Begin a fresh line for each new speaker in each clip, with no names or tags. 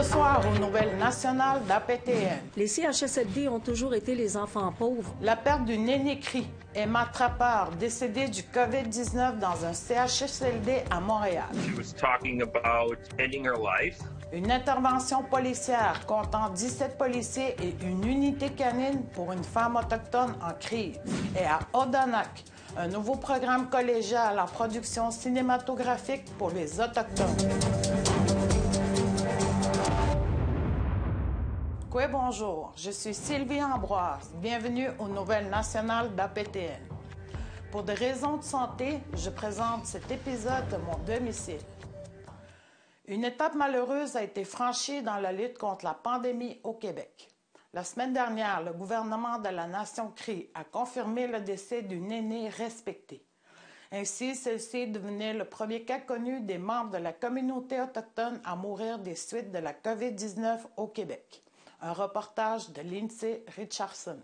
Ce soir, aux nouvelles nationales d'APTN.
Les CHSLD ont toujours été les enfants pauvres.
La perte d'une aînée crie. Emma Trappard, décédée du COVID-19 dans un CHSLD à Montréal.
She was talking about ending her life.
Une intervention policière comptant 17 policiers et une unité canine pour une femme autochtone en crise. Et à Odanak, un nouveau programme collégial en production cinématographique pour les Autochtones. Oui, bonjour, je suis Sylvie Ambroise. Bienvenue aux nouvelles nationales d'APTN. Pour des raisons de santé, je présente cet épisode de mon domicile. Une étape malheureuse a été franchie dans la lutte contre la pandémie au Québec. La semaine dernière, le gouvernement de la Nation Crie a confirmé le décès d'une aînée respectée. Ainsi, celle-ci devenait le premier cas connu des membres de la communauté autochtone à mourir des suites de la COVID-19 au Québec. Un reportage de Lindsay Richardson.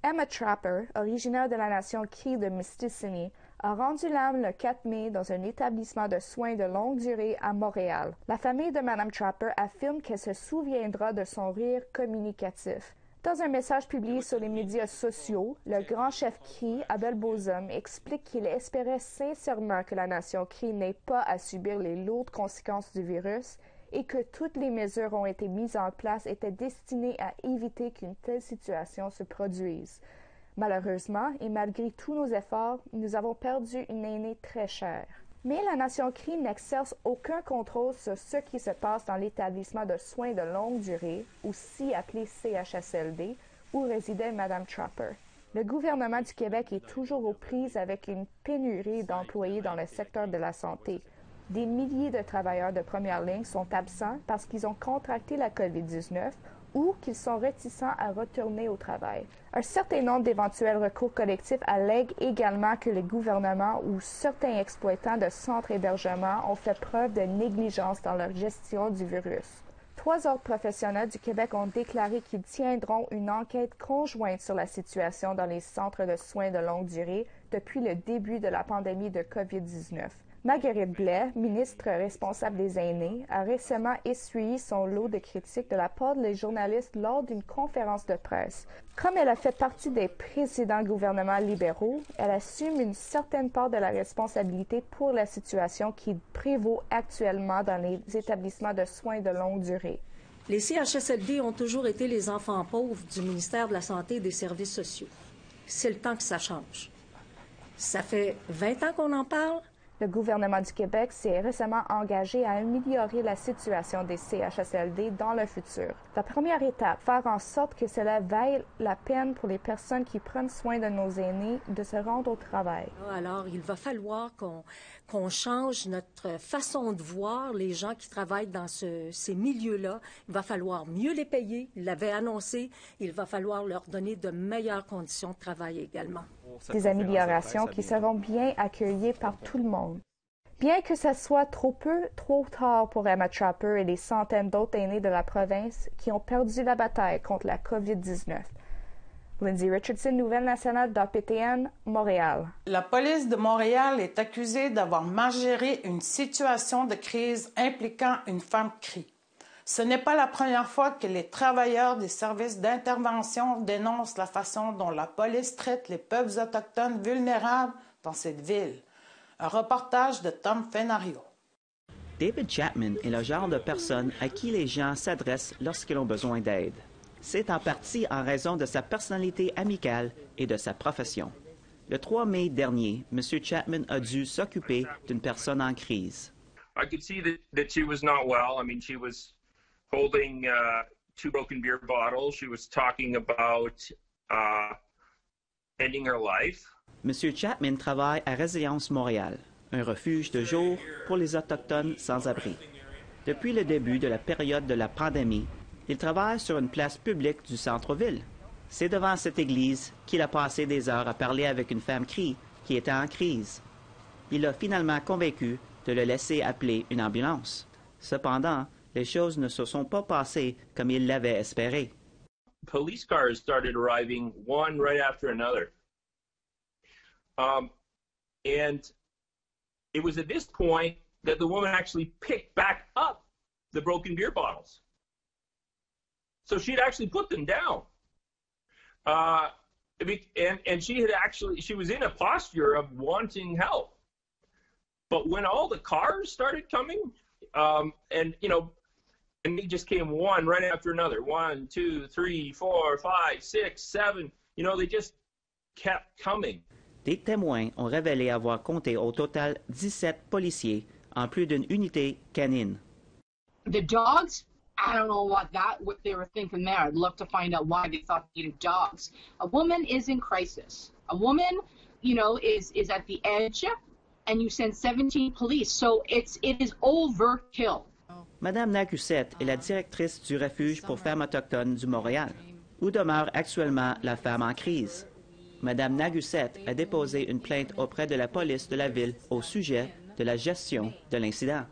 Emma Trapper, originaire de la nation Cree de Mistissini, a rendu l'âme le 4 mai dans un établissement de soins de longue durée à Montréal. La famille de Mme Trapper affirme qu'elle se souviendra de son rire communicatif. Dans un message publié sur les médias sociaux, le grand chef Cree, Abel Bozum, explique qu'il espérait sincèrement que la nation Cree n'ait pas à subir les lourdes conséquences du virus et que toutes les mesures ont été mises en place étaient destinées à éviter qu'une telle situation se produise. Malheureusement, et malgré tous nos efforts, nous avons perdu une aînée très chère. Mais la Nation Cree n'exerce aucun contrôle sur ce qui se passe dans l'établissement de soins de longue durée, aussi appelé CHSLD, où résidait Mme Trapper. Le gouvernement du Québec est toujours aux prises avec une pénurie d'employés dans le secteur de la santé. Des milliers de travailleurs de première ligne sont absents parce qu'ils ont contracté la COVID-19 ou qu'ils sont réticents à retourner au travail. Un certain nombre d'éventuels recours collectifs allèguent également que le gouvernement ou certains exploitants de centres d'hébergement ont fait preuve de négligence dans leur gestion du virus. 3 ordres professionnels du Québec ont déclaré qu'ils tiendront une enquête conjointe sur la situation dans les centres de soins de longue durée depuis le début de la pandémie de COVID-19. Marguerite Blais, ministre responsable des aînés, a récemment essuyé son lot de critiques de la part des journalistes lors d'une conférence de presse. Comme elle a fait partie des précédents gouvernements libéraux, elle assume une certaine part de la responsabilité pour la situation qui prévaut actuellement dans les établissements de soins de longue durée.
Les CHSLD ont toujours été les enfants pauvres du ministère de la Santé et des Services sociaux. C'est le temps que ça change. Ça fait 20 ans qu'on en parle.
Le gouvernement du Québec s'est récemment engagé à améliorer la situation des CHSLD dans le futur. La première étape, faire en sorte que cela vaille la peine pour les personnes qui prennent soin de nos aînés de se rendre au travail.
Alors, il va falloir qu'on change notre façon de voir les gens qui travaillent dans ces milieux-là. Il va falloir mieux les payer, il l'avait annoncé. Il va falloir leur donner de meilleures conditions de travail également.
Des améliorations qui seront bien accueillies par tout le monde. Bien que ce soit trop tard pour Emma Trapper et les centaines d'autres aînés de la province qui ont perdu la bataille contre la COVID-19. Lindsay Richardson, Nouvelle nationale d'APTN, Montréal.
La police de Montréal est accusée d'avoir mal géré une situation de crise impliquant une femme Cree. Ce n'est pas la première fois que les travailleurs des services d'intervention dénoncent la façon dont la police traite les peuples autochtones vulnérables dans cette ville. Un reportage de Tom Fenario.
David Chapman est le genre de personne à qui les gens s'adressent lorsqu'ils ont besoin d'aide. C'est en partie en raison de sa personnalité amicale et de sa profession. Le 3 mai dernier, M. Chapman a dû s'occuper d'une personne en crise.
I could see that she was not well. I mean, she was holding 2 broken beer bottles. She was talking about ending her life.
M. Chapman travaille à Résilience Montréal, un refuge de jour pour les Autochtones sans-abri. Depuis le début de la période de la pandémie, il travaille sur une place publique du centre-ville. C'est devant cette église qu'il a passé des heures à parler avec une femme Cree qui était en crise. Il a finalement convaincu de le laisser appeler une ambulance. Cependant, les choses ne se sont pas passées comme il l'avait espéré.
Police cars started arriving one right after another. And it was at this point that the woman actually picked back up the broken beer bottles. So she'd actually put them down. And she was in a posture of wanting help. But when all the cars started coming, and they just came one right after another, 1, 2, 3, 4, 5, 6, 7, they just kept coming.
Des témoins ont révélé avoir compté au total 17 policiers, en plus d'une unité canine.
The dogs, I don't know what they were thinking there. I'd love to find out why they thought they needed dogs. A woman is in crisis. A woman, is at the edge, and you send 17 police. So it is overkill.
Madame Nagussette est la directrice du refuge pour femmes autochtones du Montréal, où demeure actuellement la femme en crise. Madame Nagussette a déposé une plainte auprès de la police de la ville au sujet de la gestion de l'incident.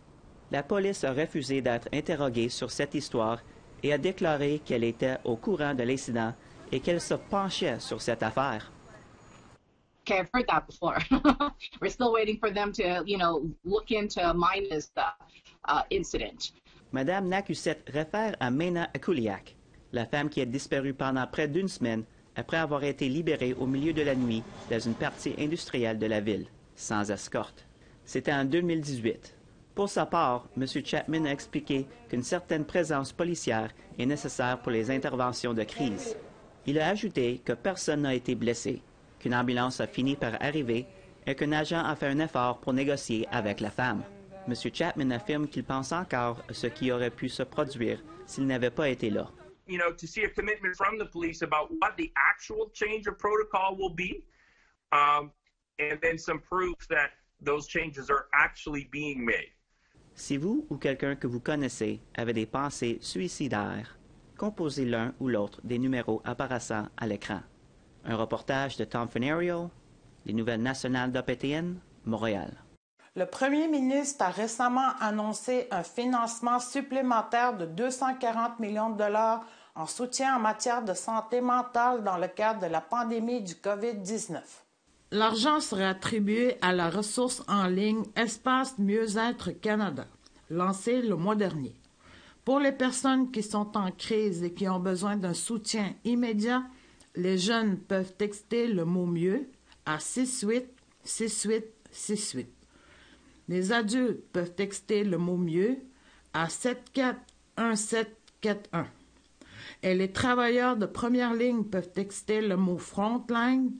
La police a refusé d'être interrogée sur cette histoire et a déclaré qu'elle était au courant de l'incident et qu'elle se penchait sur cette affaire.
Okay, I've heard that before. We're still waiting for them to, look into Mina's incident.
Madame Nagussette réfère à Mena Akuliak, la femme qui a disparu pendant près d'une semaine après avoir été libérée au milieu de la nuit dans une partie industrielle de la ville, sans escorte. C'était en 2018. Pour sa part, M. Chapman a expliqué qu'une certaine présence policière est nécessaire pour les interventions de crise. Il a ajouté que personne n'a été blessé, qu'une ambulance a fini par arriver et qu'un agent a fait un effort pour négocier avec la femme. M. Chapman affirme qu'il pense encore à ce qui aurait pu se produire s'il n'avait pas été là.
To see a commitment from the police about what the actual change of protocol will be, and then some proof that those changes are actually being made.
Si vous ou quelqu'un que vous connaissez avait des pensées suicidaires, composez l'un ou l'autre des numéros apparaissant à l'écran. Un reportage de Tom Fenario, les Nouvelles nationales d'APTN, Montréal.
Le premier ministre a récemment annoncé un financement supplémentaire de 240 millions de dollars en soutien en matière de santé mentale dans le cadre de la pandémie du COVID-19. L'argent serait attribué à la ressource en ligne Espace Mieux-être Canada, lancée le mois dernier. Pour les personnes qui sont en crise et qui ont besoin d'un soutien immédiat, les jeunes peuvent texter le mot « mieux » à 686868. Les adultes peuvent texter le mot « mieux » à 741741. Et les travailleurs de première ligne peuvent texter le mot « Frontline »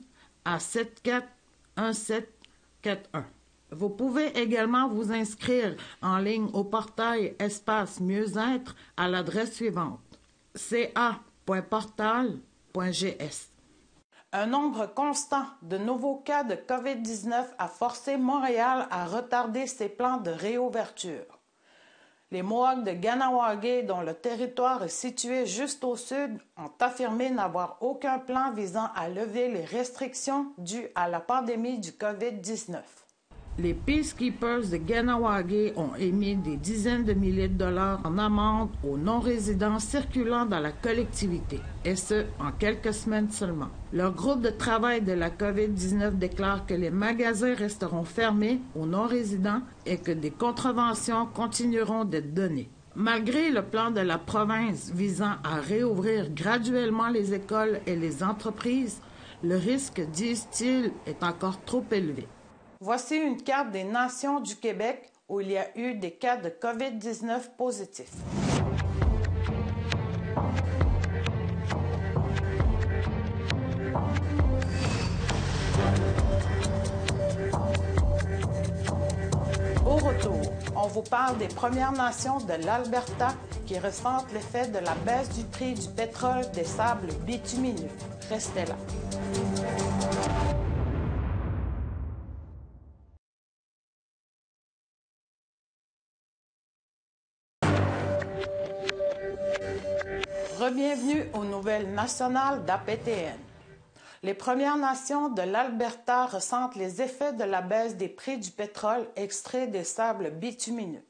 à 741741. Vous pouvez également vous inscrire en ligne au portail Espace Mieux-être à l'adresse suivante: ca.portal.gs. Un nombre constant de nouveaux cas de COVID-19 a forcé Montréal à retarder ses plans de réouverture. Les Mohawks de Kahnawake, dont le territoire est situé juste au sud, ont affirmé n'avoir aucun plan visant à lever les restrictions dues à la pandémie du COVID-19. Les Peacekeepers de Kahnawake ont émis des dizaines de milliers de dollars en amende aux non-résidents circulant dans la collectivité, et ce, en quelques semaines seulement. Leur groupe de travail de la COVID-19 déclare que les magasins resteront fermés aux non-résidents et que des contraventions continueront d'être données. Malgré le plan de la province visant à réouvrir graduellement les écoles et les entreprises, le risque, disent-ils, est encore trop élevé. Voici une carte des nations du Québec où il y a eu des cas de COVID-19 positifs. Au retour, on vous parle des Premières Nations de l'Alberta qui ressentent l'effet de la baisse du prix du pétrole des sables bitumineux. Restez là. Bienvenue aux Nouvelles nationales d'APTN. Les Premières Nations de l'Alberta ressentent les effets de la baisse des prix du pétrole extrait des sables bitumineux.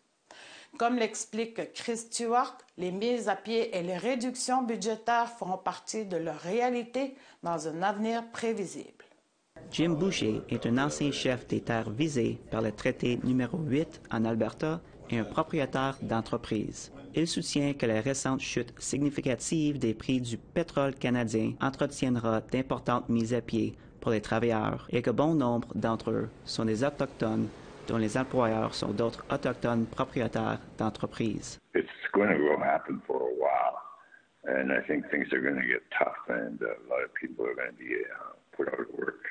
Comme l'explique Chris Stewart, les mises à pied et les réductions budgétaires feront partie de leur réalité dans un avenir prévisible.
Jim Boucher est un ancien chef des terres visées par le traité numéro 8 en Alberta et un propriétaire d'entreprise. Il soutient que la récente chute significative des prix du pétrole canadien entretiendra d'importantes mises à pied pour les travailleurs et que bon nombre d'entre eux sont des Autochtones dont les employeurs sont d'autres Autochtones propriétaires d'entreprises.
It's going to happen for a while, and I think things are going to get tough, and a lot of people are going to be put out of work.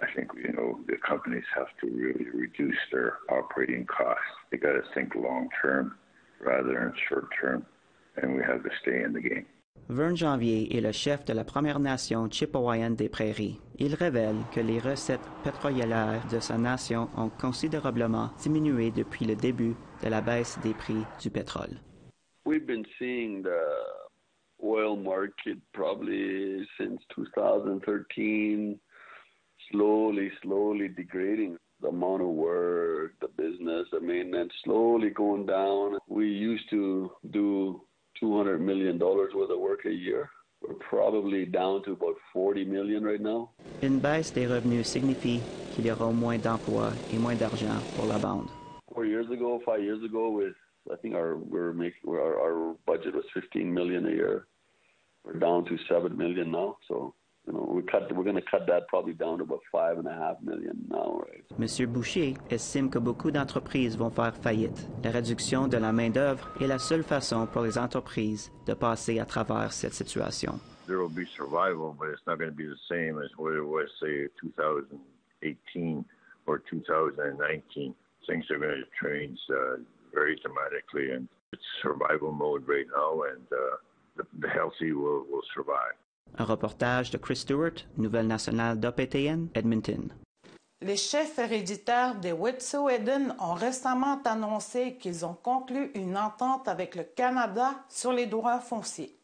I think, the companies have to really reduce their operating costs. They got to think long term rather than short term, and we have to stay in the game.
Vern Janvier est le chef de la Première Nation Chipewyan des Prairies. Il révèle que les recettes pétrolières de sa nation ont considérablement diminué depuis le début de la baisse des prix du pétrole.
We've been seeing the oil market probably since 2013 slowly degrading. The amount of work, the business, and slowly going down. We used to do $200 million worth of work a year. We're probably down to about 40 million right now.
Une baisse des revenus signifie qu'il y aura moins d'emplois et moins d'argent pour la bande.
5 years ago, I think our budget was 15 million a year. We're down to 7 million now, so we're going to cut that probably down to about 5.5 million now, right?
M. Boucher estime que beaucoup d'entreprises vont faire faillite. La réduction de la main-d'œuvre est la seule façon pour les entreprises de passer à travers cette situation.
There will be survival, but it's not going to be the same as what it was, say, 2018 or 2019. Things are going to change very dramatically, and it's survival mode right now, and the healthy will survive.
Un reportage de Chris Stewart, Nouvelle nationale d'APTN, Edmonton.
Les chefs héréditaires des Wet'suwet'en ont récemment annoncé qu'ils ont conclu une entente avec le Canada sur les droits fonciers.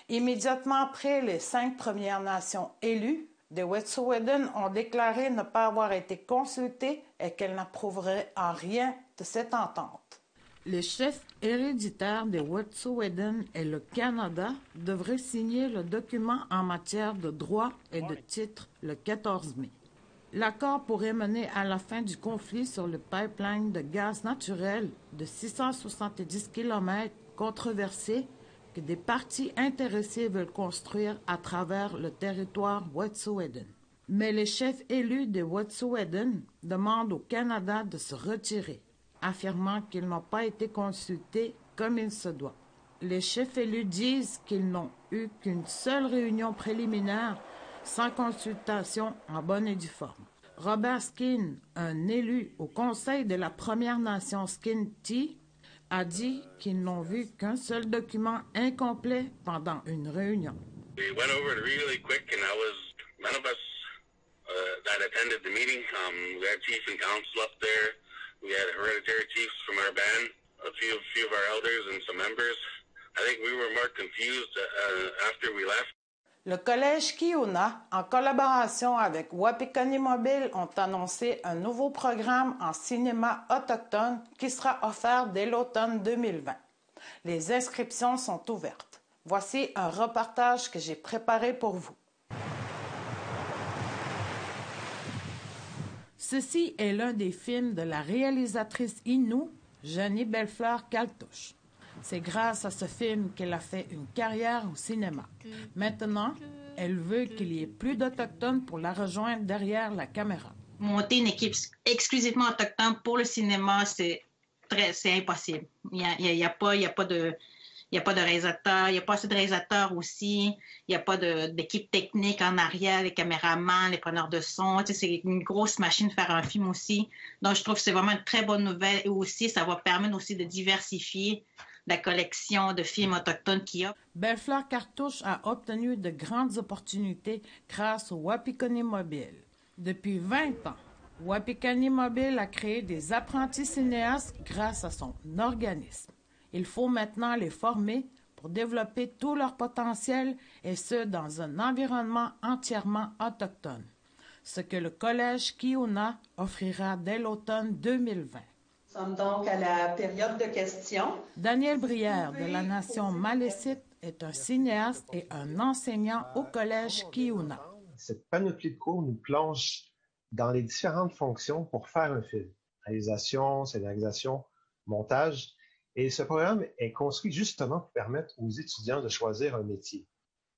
Immédiatement après, les 5 Premières Nations élues des Wet'suwet'en ont déclaré ne pas avoir été consultées et qu'elles n'approuveraient en rien de cette entente. Les chefs héréditaires des Wet'suwet'en et le Canada devraient signer le document en matière de droits et de titres le 14 mai. L'accord pourrait mener à la fin du conflit sur le pipeline de gaz naturel de 670 km controversé que des parties intéressées veulent construire à travers le territoire Wet'suwet'en. Mais les chefs élus des Wet'suwet'en demandent au Canada de se retirer, affirmant qu'ils n'ont pas été consultés comme il se doit. Les chefs élus disent qu'ils n'ont eu qu'une seule réunion préliminaire sans consultation en bonne et due forme. Robert Skin, un élu au conseil de la Première Nation Skin-T, a dit qu'ils n'ont vu qu'un seul document incomplet pendant une réunion.
We went over it really quick, and none of us that attended the meeting. We had chief and council up there. We had hereditary chiefs from our band, a few of our elders and some members. I think we were more confused after we left.
Le Collège Kiuna, en collaboration avec Wapikani Mobile, ont annoncé un nouveau programme en cinéma autochtone qui sera offert dès l'automne 2020. Les inscriptions sont ouvertes. Voici un reportage que j'ai préparé pour vous. Ceci est l'un des films de la réalisatrice Innu, Jenny Bellefleur-Kaltouche. C'est grâce à ce film qu'elle a fait une carrière au cinéma. Maintenant, elle veut qu'il y ait plus d'Autochtones pour la rejoindre derrière la caméra.
Monter une équipe exclusivement autochtone pour le cinéma, c'est impossible. Il y a pas de réalisateur, il n'y a pas assez de réalisateurs aussi, il n'y a pas d'équipe technique en arrière, les caméramans, les preneurs de son. Tu sais, c'est une grosse machine de faire un film aussi. Donc, je trouve que c'est vraiment une très bonne nouvelle et aussi, ça va permettre aussi de diversifier la collection de films autochtones qu'il y a.
Bellefleur-Cartouche a obtenu de grandes opportunités grâce au Wapikani Mobile. Depuis 20 ans, Wapikani Mobile a créé des apprentis cinéastes grâce à son organisme. Il faut maintenant les former pour développer tout leur potentiel et ce, dans un environnement entièrement autochtone, ce que le Collège Kiuna offrira dès l'automne 2020.
Nous sommes donc à la période de questions.
Daniel Brière, de la Nation Malécite, est un cinéaste et un enseignant au Collège Kiuna.
Cette panoplie de cours nous plonge dans les différentes fonctions pour faire un film. Réalisation, scénarisation, montage. Et ce programme est construit justement pour permettre aux étudiants de choisir un métier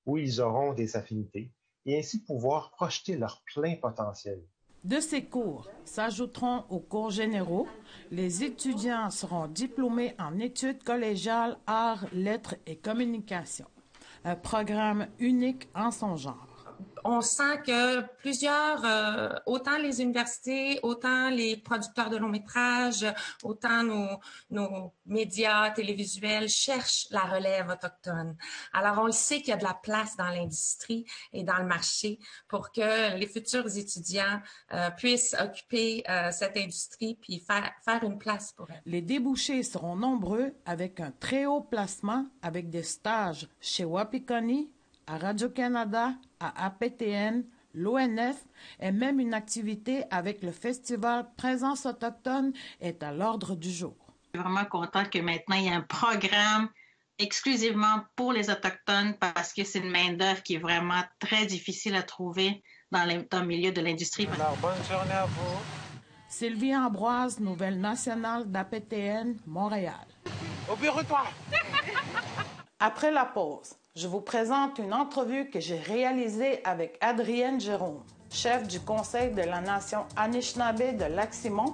où ils auront des affinités et ainsi pouvoir projeter leur plein potentiel.
De ces cours s'ajouteront aux cours généraux. Les étudiants seront diplômés en études collégiales, arts, lettres et communication. Un programme unique en son genre.
On sent que plusieurs, autant les universités, autant les producteurs de longs métrages, autant nos médias télévisuels cherchent la relève autochtone. Alors, on le sait qu'il y a de la place dans l'industrie et dans le marché pour que les futurs étudiants puissent occuper cette industrie puis faire une place pour elle.
Les débouchés seront nombreux avec un très haut placement avec des stages chez Wapikoni, à Radio-Canada, à APTN, l'ONF et même une activité avec le festival Présence autochtone est à l'ordre du jour.
Je suis vraiment contente que maintenant il y a un programme exclusivement pour les Autochtones parce que c'est une main-d'œuvre qui est vraiment très difficile à trouver dans le milieu de l'industrie.
Alors, bonne journée à vous. Sylvie Ambroise, nouvelle nationale d'APTN, Montréal.
Au bureau, toi!
Après la pause, je vous présente une entrevue que j'ai réalisée avec Adrienne Jérôme, chef du Conseil de la Nation Anishinaabe de Lac-Simon,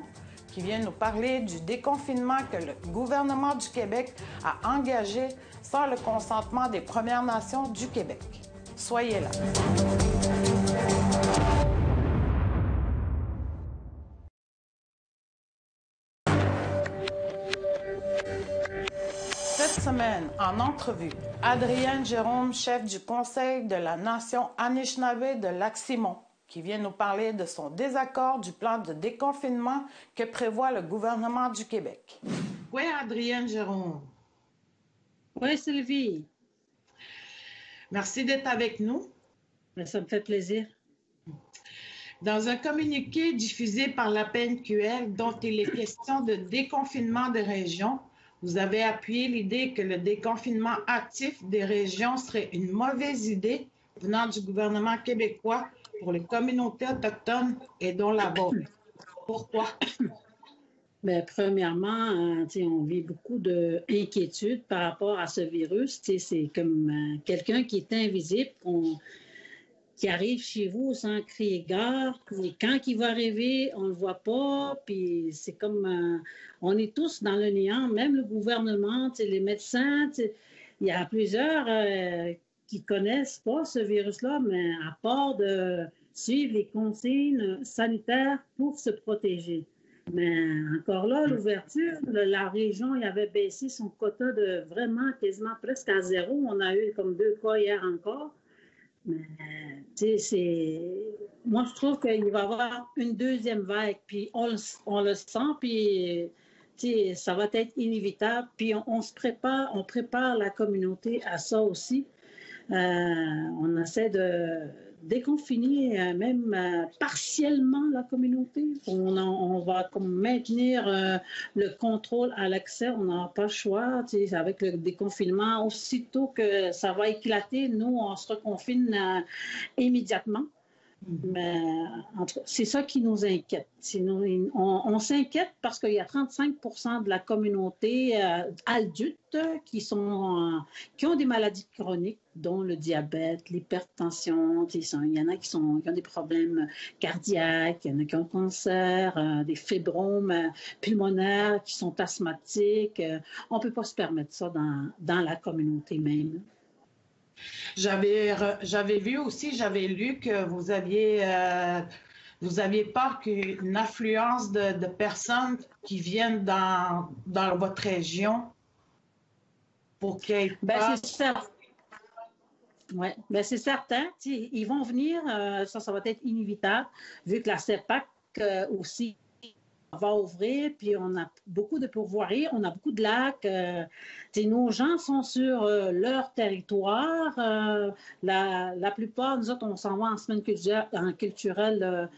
qui vient nous parler du déconfinement que le gouvernement du Québec a engagé sans le consentement des Premières Nations du Québec. Soyez là. Cette semaine, en entrevue, Adrienne Jérôme, chef du Conseil de la Nation Anishinaabe de Lac-Simon, qui vient nous parler de son désaccord du plan de déconfinement que prévoit le gouvernement du Québec. Oui, Adrienne Jérôme.
Oui, Sylvie.
Merci d'être avec nous.
Ça me fait plaisir.
Dans un communiqué diffusé par la PNQL dont il est question de déconfinement des régions, vous avez appuyé l'idée que le déconfinement actif des régions serait une mauvaise idée venant du gouvernement québécois pour les communautés autochtones et dont la vôtre. Pourquoi?
Bien, premièrement, on vit beaucoup d'inquiétudes par rapport à ce virus. C'est comme quelqu'un qui est invisible, qui arrive chez vous sans crier gare, puis quand il va arriver, on ne le voit pas, puis c'est comme, on est tous dans le néant, même le gouvernement, les médecins, il y a plusieurs qui ne connaissent pas ce virus-là, mais à part de suivre les consignes sanitaires pour se protéger. Mais encore là, l'ouverture, la région, il avait baissé son quota de vraiment quasiment presque à zéro. On a eu comme 2 cas hier encore. Mais, moi, je trouve qu'il va y avoir une deuxième vague, puis on le sent, puis ça va être inévitable, puis on prépare la communauté à ça aussi. On essaie de déconfiner même partiellement la communauté. On va comme maintenir le contrôle à l'accès, on n'a pas le choix. Avec le déconfinement, aussitôt que ça va éclater, nous, on se reconfine immédiatement. Mais c'est ça qui nous inquiète. On s'inquiète parce qu'il y a 35% de la communauté adulte qui ont des maladies chroniques, dont le diabète, l'hypertension. Il y en a qui ont des problèmes cardiaques, il y en a qui ont cancer, des fibromes pulmonaires, qui sont asthmatiques. On ne peut pas se permettre ça dans la communauté même.
J'avais lu aussi, j'avais lu que vous aviez peur qu'une affluence de personnes qui viennent dans votre région pour qu'ils
c'est ça. Oui, bien, c'est certain. Ils vont venir, ça va être inévitable, vu que la CEPAC aussi va ouvrir, puis on a beaucoup de pourvoiries, on a beaucoup de lacs. Nos gens sont sur leur territoire. La plupart, nous autres, on s'en va en semaine culturelle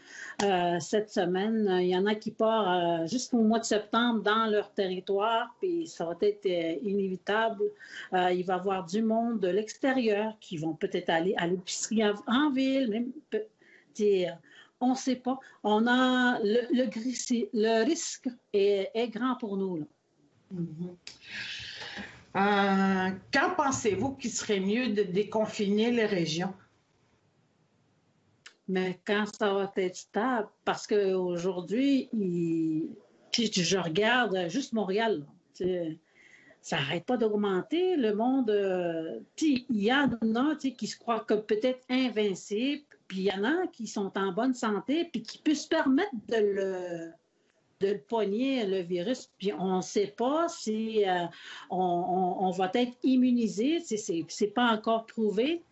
cette semaine. Il y en a qui partent jusqu'au mois de septembre dans leur territoire, puis ça va être inévitable. Il va y avoir du monde de l'extérieur qui vont peut-être aller à l'épicerie en ville, même on ne sait pas. On a le risque est grand pour nous. Là.
Quand pensez-vous qu'il serait mieux de déconfiner les régions?
Mais quand ça va être stable, parce qu'aujourd'hui, je regarde juste Montréal, ça n'arrête pas d'augmenter. Le monde, il y en a qui se croient comme peut-être invincibles, puis il y en a qui sont en bonne santé, puis qui peuvent se permettre de le pogner, le virus, puis on ne sait pas si on va être immunisé, c'est pas encore prouvé,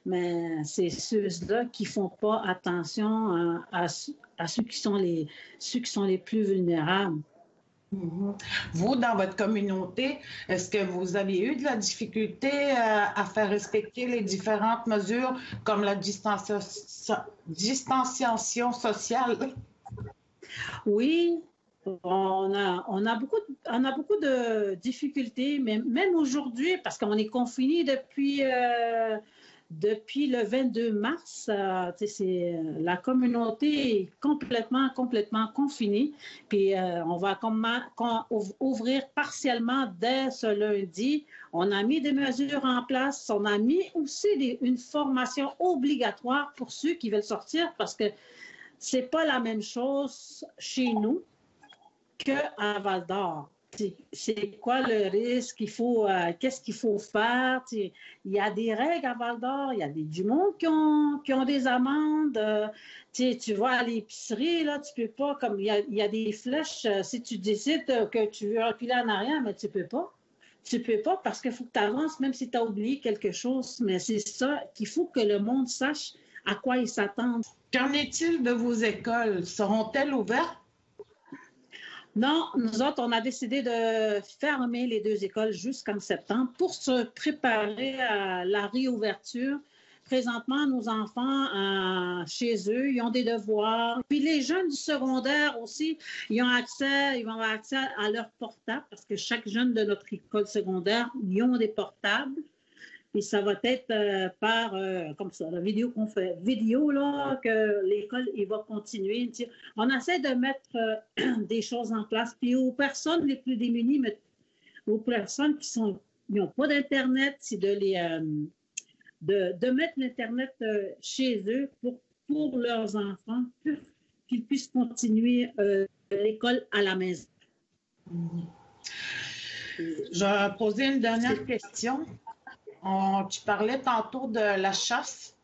mais c'est ceux-là qui ne font pas attention à ceux qui sont les plus vulnérables.
Vous, dans votre communauté, est-ce que vous aviez eu de la difficulté à faire respecter les différentes mesures comme la distanciation sociale?
Oui, on a beaucoup de difficultés, mais même aujourd'hui, parce qu'on est confiné depuis le 22 mars, la communauté est complètement confinée. Puis on va ouvrir partiellement dès ce lundi. On a mis des mesures en place. On a mis aussi une formation obligatoire pour ceux qui veulent sortir parce que c'est pas la même chose chez nous qu'à Val-d'Or. C'est quoi le risque? Qu'est-ce qu'il faut faire? Il y a des règles à Val-d'Or, il y a du monde qui ont des amendes. Tu vas à l'épicerie, là, tu peux pas, comme il y a des flèches, si tu décides que tu veux reculer en arrière, mais tu peux pas. Tu peux pas parce qu'il faut que tu avances, même si tu as oublié quelque chose. Mais c'est ça qu'il faut que le monde sache à quoi ils s'attendent.
Qu'en est-il de vos écoles? Seront-elles ouvertes?
Non, nous autres, on a décidé de fermer les 2 écoles jusqu'en septembre pour se préparer à la réouverture. Présentement, nos enfants, chez eux, ils ont des devoirs. Puis les jeunes du secondaire aussi, ils vont avoir accès à leur portable parce que chaque jeune de notre école secondaire, ils ont des portables. Puis ça va être par, comme ça, la vidéo qu'on fait. Vidéo, là, que l'école, il va continuer. On essaie de mettre des choses en place. Puis aux personnes les plus démunies, aux personnes qui n'ont pas d'Internet, c'est de mettre l'Internet chez eux pour leurs enfants, pour qu'ils puissent continuer l'école à la maison.
Je vais poser une dernière question. Tu parlais tantôt de la chasse.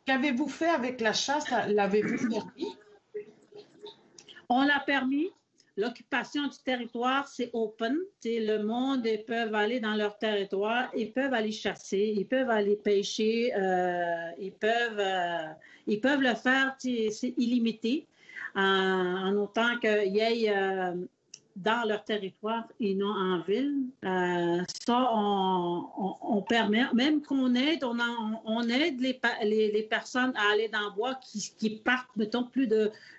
Qu'avez-vous fait avec la chasse? L'avez-vous permis?
On l'a permis. L'occupation du territoire, c'est open. Le monde, ils peuvent aller dans leur territoire, ils peuvent aller chasser, ils peuvent aller pêcher, ils peuvent le faire, c'est illimité, en autant qu'il y ait dans leur territoire et non en ville. Ça, on permet, même qu'on aide, on aide les personnes à aller dans le bois qui partent, mettons, plus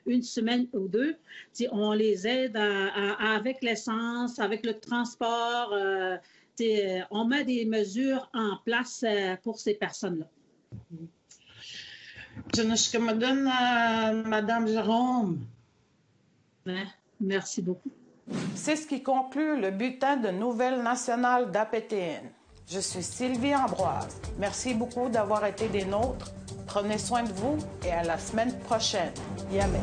d'une semaine ou 2. On les aide avec l'essence, avec le transport. On met des mesures en place pour ces personnes-là.
Madame Jérôme.
Merci beaucoup.
C'est ce qui conclut le bulletin de nouvelles nationales d'APTN. Je suis Sylvie Ambroise. Merci beaucoup d'avoir été des nôtres. Prenez soin de vous et à la semaine prochaine. Yamé.